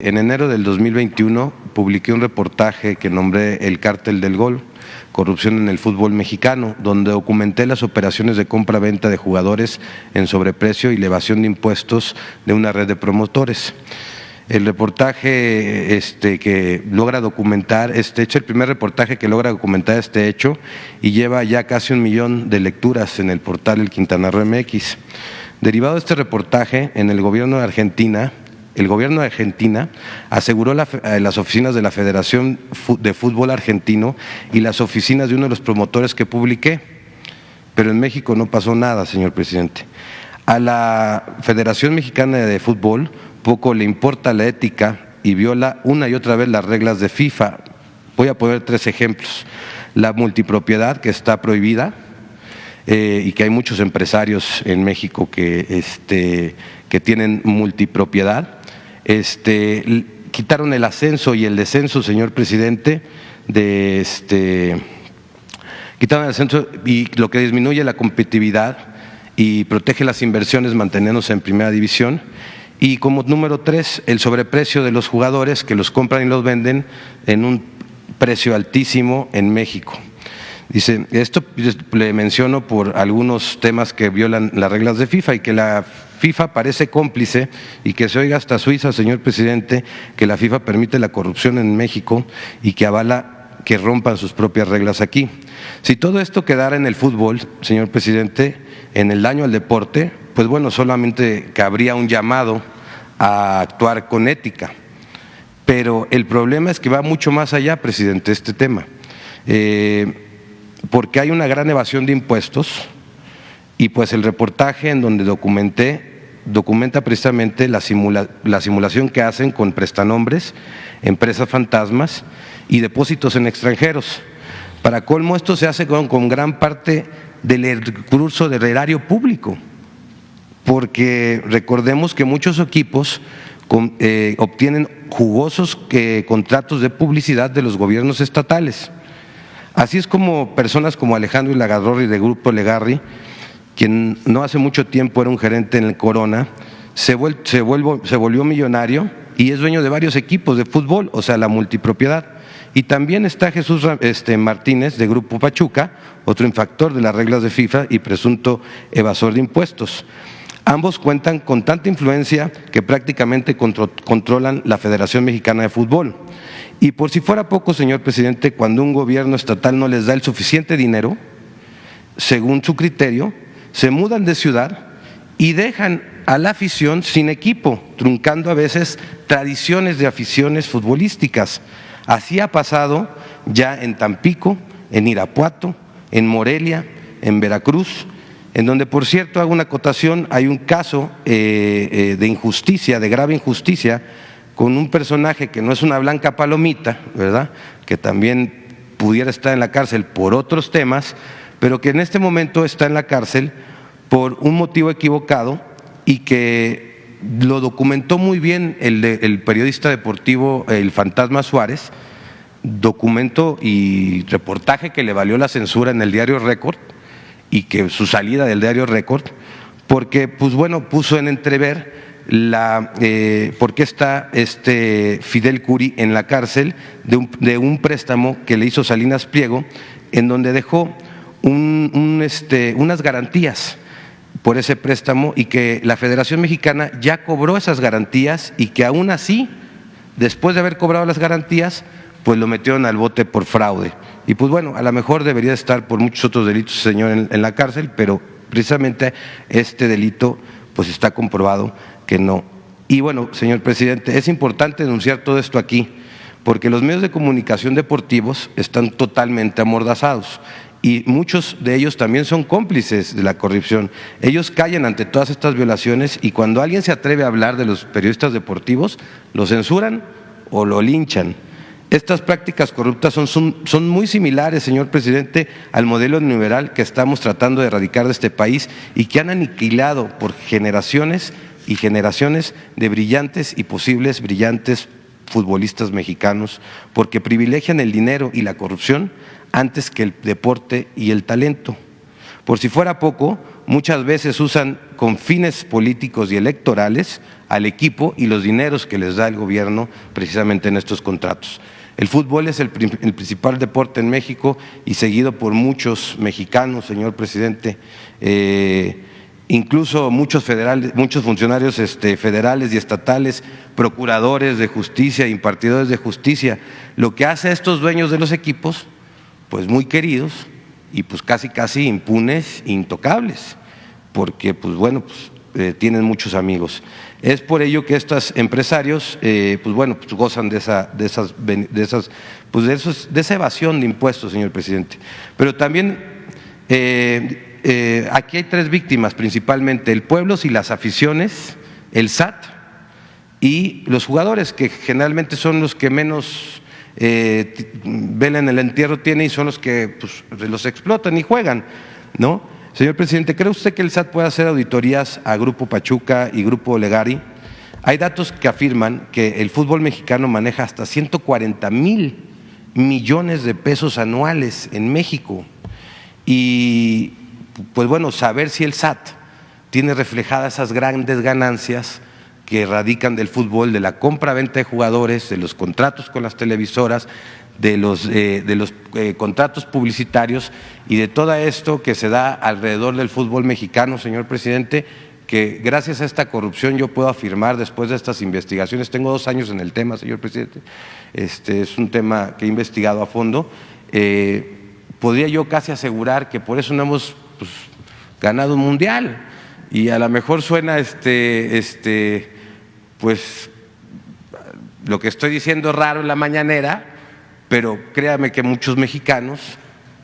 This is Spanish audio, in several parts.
En enero del 2021 publiqué un reportaje que nombré El Cártel del Gol, corrupción en el fútbol mexicano, donde documenté las operaciones de compra-venta de jugadores en sobreprecio y evasión de impuestos de una red de promotores. El reportaje que logra documentar este hecho, el primer reportaje que logra documentar este hecho y lleva ya casi 1 millón de lecturas en el portal El Quintana Roo MX. Derivado de este reportaje, en el gobierno de Argentina, aseguró las oficinas de la Federación de Fútbol Argentino y las oficinas de uno de los promotores que publiqué, pero en México no pasó nada, señor presidente. A la Federación Mexicana de Fútbol poco le importa la ética y viola una y otra vez las reglas de FIFA. Voy a poner 3 ejemplos. La multipropiedad, que está prohibida, y que hay muchos empresarios en México que tienen multipropiedad. Quitaron el ascenso y el descenso, señor presidente, quitaron el ascenso, y lo que disminuye la competitividad y protege las inversiones manteniéndose en primera división. Y como número 3, el sobreprecio de los jugadores que los compran y los venden en un precio altísimo en México. Dice, esto le menciono por algunos temas que violan las reglas de FIFA y que la FIFA parece cómplice, y que se oiga hasta Suiza, señor presidente, que la FIFA permite la corrupción en México y que avala que rompan sus propias reglas aquí. Si todo esto quedara en el fútbol, señor presidente, en el daño al deporte, pues bueno, solamente cabría un llamado a actuar con ética. Pero el problema es que va mucho más allá, presidente, este tema. Porque hay una gran evasión de impuestos, y pues el reportaje en donde documenta precisamente la simulación que hacen con prestanombres, empresas fantasmas y depósitos en extranjeros. Para colmo, esto se hace con gran parte del recurso del erario público, porque recordemos que muchos equipos obtienen jugosos contratos de publicidad de los gobiernos estatales. Así es como personas como Alejandro Ilagadorri de Grupo Legarri, quien no hace mucho tiempo era un gerente en el Corona, se volvió millonario y es dueño de varios equipos de fútbol, o sea, la multipropiedad. Y también está Jesús Martínez de Grupo Pachuca, otro infractor de las reglas de FIFA y presunto evasor de impuestos. Ambos cuentan con tanta influencia que prácticamente controlan la Federación Mexicana de Fútbol. Y por si fuera poco, señor presidente, cuando un gobierno estatal no les da el suficiente dinero, según su criterio, se mudan de ciudad y dejan a la afición sin equipo, truncando a veces tradiciones de aficiones futbolísticas. Así ha pasado ya en Tampico, en Irapuato, en Morelia, en Veracruz, en donde, por cierto, hago una acotación, hay un caso de injusticia, de grave injusticia, con un personaje que no es una blanca palomita, ¿verdad?, que también pudiera estar en la cárcel por otros temas, pero que en este momento está en la cárcel por un motivo equivocado, y que lo documentó muy bien el periodista deportivo El Fantasma Suárez, documento y reportaje que le valió la censura en el diario Récord y que su salida del diario Récord, porque pues bueno, puso en entrever por qué está Fidel Curi en la cárcel de un préstamo que le hizo Salinas Pliego, en donde dejó unas garantías por ese préstamo, y que la Federación Mexicana ya cobró esas garantías, y que aún así, después de haber cobrado las garantías, pues lo metieron al bote por fraude. Y pues bueno, a lo mejor debería estar por muchos otros delitos, señor, en la cárcel, pero precisamente este delito pues está comprobado que no. Y bueno, señor presidente, es importante denunciar todo esto aquí, porque los medios de comunicación deportivos están totalmente amordazados, y muchos de ellos también son cómplices de la corrupción. Ellos callan ante todas estas violaciones, y cuando alguien se atreve a hablar de los periodistas deportivos, lo censuran o lo linchan. Estas prácticas corruptas son muy similares, señor presidente, al modelo neoliberal que estamos tratando de erradicar de este país, y que han aniquilado por generaciones y generaciones de brillantes y posibles brillantes futbolistas mexicanos, porque privilegian el dinero y la corrupción antes que el deporte y el talento. Por si fuera poco, muchas veces usan con fines políticos y electorales al equipo y los dineros que les da el gobierno precisamente en estos contratos. El fútbol es el principal deporte en México y seguido por muchos mexicanos, señor presidente. Incluso muchos funcionarios federales y estatales, procuradores de justicia, impartidores de justicia, lo que hace a estos dueños de los equipos, pues muy queridos y pues casi impunes, intocables, porque pues bueno, tienen muchos amigos. Es por ello que estos empresarios, pues gozan de esa evasión de impuestos, señor presidente. Pero también aquí hay tres víctimas principalmente: el pueblo y las aficiones, el SAT y los jugadores, que generalmente son los que menos vela en el entierro tienen y son los que pues, los explotan y juegan, ¿no? Señor presidente, ¿cree usted que el SAT puede hacer auditorías a Grupo Pachuca y Grupo Legari? Hay datos que afirman que el fútbol mexicano maneja hasta 140,000 millones de pesos anuales en México. Y pues bueno, saber si el SAT tiene reflejadas esas grandes ganancias que radican del fútbol, de la compra-venta de jugadores, de los contratos con las televisoras, de los contratos publicitarios y de todo esto que se da alrededor del fútbol mexicano, señor presidente, que gracias a esta corrupción yo puedo afirmar, después de estas investigaciones, tengo 2 años en el tema, señor presidente, es un tema que he investigado a fondo, podría yo casi asegurar que por eso no hemos ganado un mundial. Y a lo mejor suena pues lo que estoy diciendo raro en la mañanera, pero créame que muchos mexicanos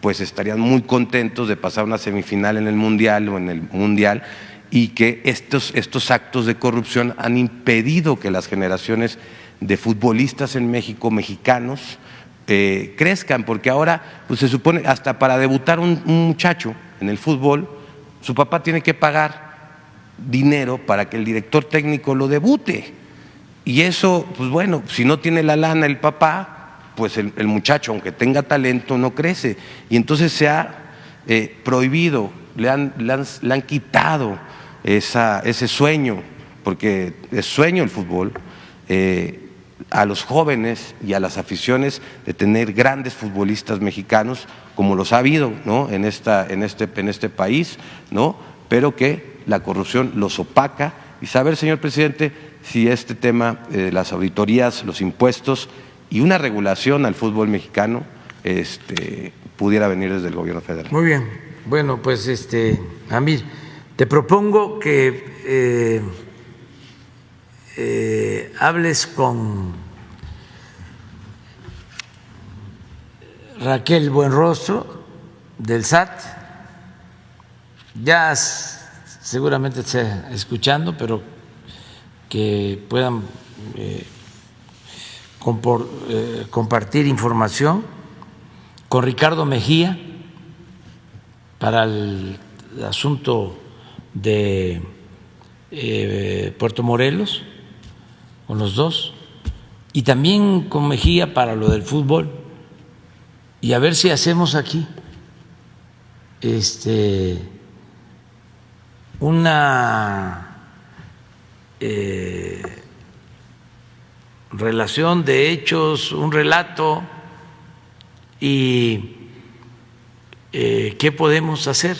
pues estarían muy contentos de pasar una semifinal en el mundial o en el mundial, y que estos actos de corrupción han impedido que las generaciones de futbolistas en México, mexicanos, crezcan, porque ahora pues se supone hasta para debutar un muchacho en el fútbol, su papá tiene que pagar dinero para que el director técnico lo debute, y eso pues bueno, si no tiene la lana el papá, pues el muchacho, aunque tenga talento, no crece, y entonces se ha prohibido, le han quitado ese sueño, porque es sueño el fútbol, a los jóvenes y a las aficiones de tener grandes futbolistas mexicanos, como los ha habido, ¿no? en este país, ¿no? Pero que la corrupción los opaca. Y saber, señor presidente, si este tema, las auditorías, los impuestos y una regulación al fútbol mexicano pudiera venir desde el gobierno federal. Muy bien, bueno, pues Amir, te propongo que hables con Raquel Buenrostro del SAT, ya seguramente esté escuchando, pero que puedan compartir información con Ricardo Mejía para el asunto de Puerto Morelos, con los dos, y también con Mejía para lo del fútbol, y a ver si hacemos aquí una relación de hechos, un relato, y qué podemos hacer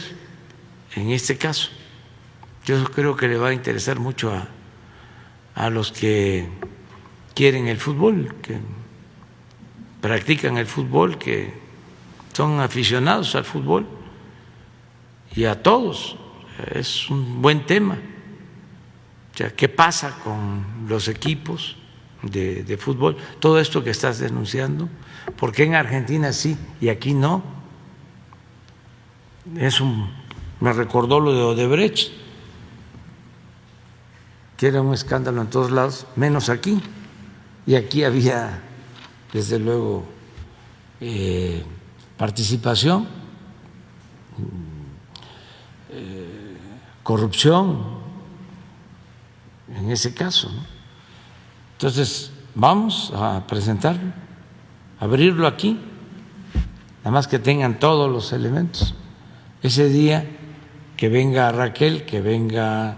en este caso. Yo creo que le va a interesar mucho a los que quieren el fútbol, que practican el fútbol, que son aficionados al fútbol, y a todos. Es un buen tema. O sea, ¿qué pasa con los equipos de fútbol? Todo esto que estás denunciando, ¿por qué en Argentina sí y aquí no? Me recordó lo de Odebrecht, que era un escándalo en todos lados, menos aquí. Y aquí había, desde luego, participación, corrupción en ese caso, ¿no? Entonces, vamos a presentarlo, abrirlo aquí, nada más que tengan todos los elementos. Ese día que venga Raquel, que venga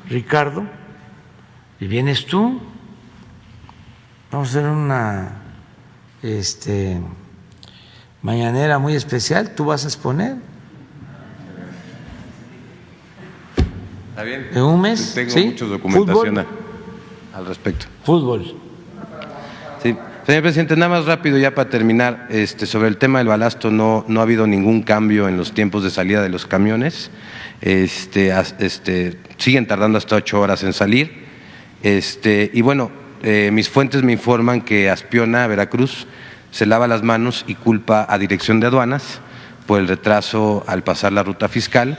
Ricardo, y vienes tú. Vamos a hacer una mañanera muy especial, tú vas a exponer. ¿Está bien? En un mes. Tengo ¿sí? mucha documentación Fútbol. al respecto. Fútbol. Sí. Señor presidente, nada más rápido ya para terminar, sobre el tema del balasto no ha habido ningún cambio en los tiempos de salida de los camiones, siguen tardando hasta 8 horas en salir, y bueno, mis fuentes me informan que Aspiona, Veracruz, se lava las manos y culpa a Dirección de Aduanas por el retraso al pasar la ruta fiscal,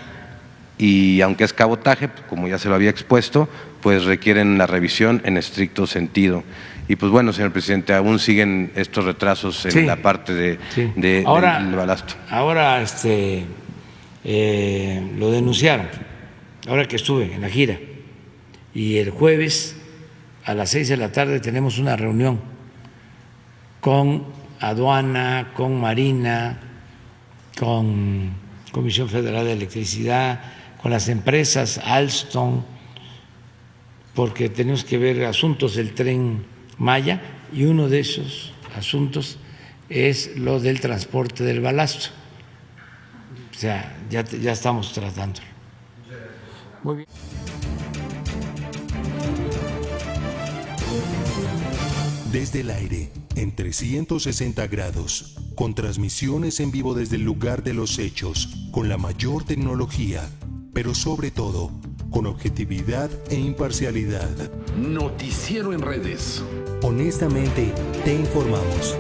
y aunque es cabotaje, como ya se lo había expuesto, pues requieren la revisión en estricto sentido. Y pues bueno, señor presidente, aún siguen estos retrasos en la parte del balasto. Ahora lo denunciaron, ahora que estuve en la gira, y el jueves a las 6 de la tarde tenemos una reunión con Aduana, con Marina, con Comisión Federal de Electricidad, con las empresas Alstom, porque tenemos que ver asuntos del Tren Maya, y uno de esos asuntos es lo del transporte del balasto. O sea, ya estamos tratándolo. Muy bien. Desde el aire, en 360 grados, con transmisiones en vivo desde el lugar de los hechos, con la mayor tecnología, pero sobre todo, con objetividad e imparcialidad. Noticiero en redes. Honestamente, te informamos.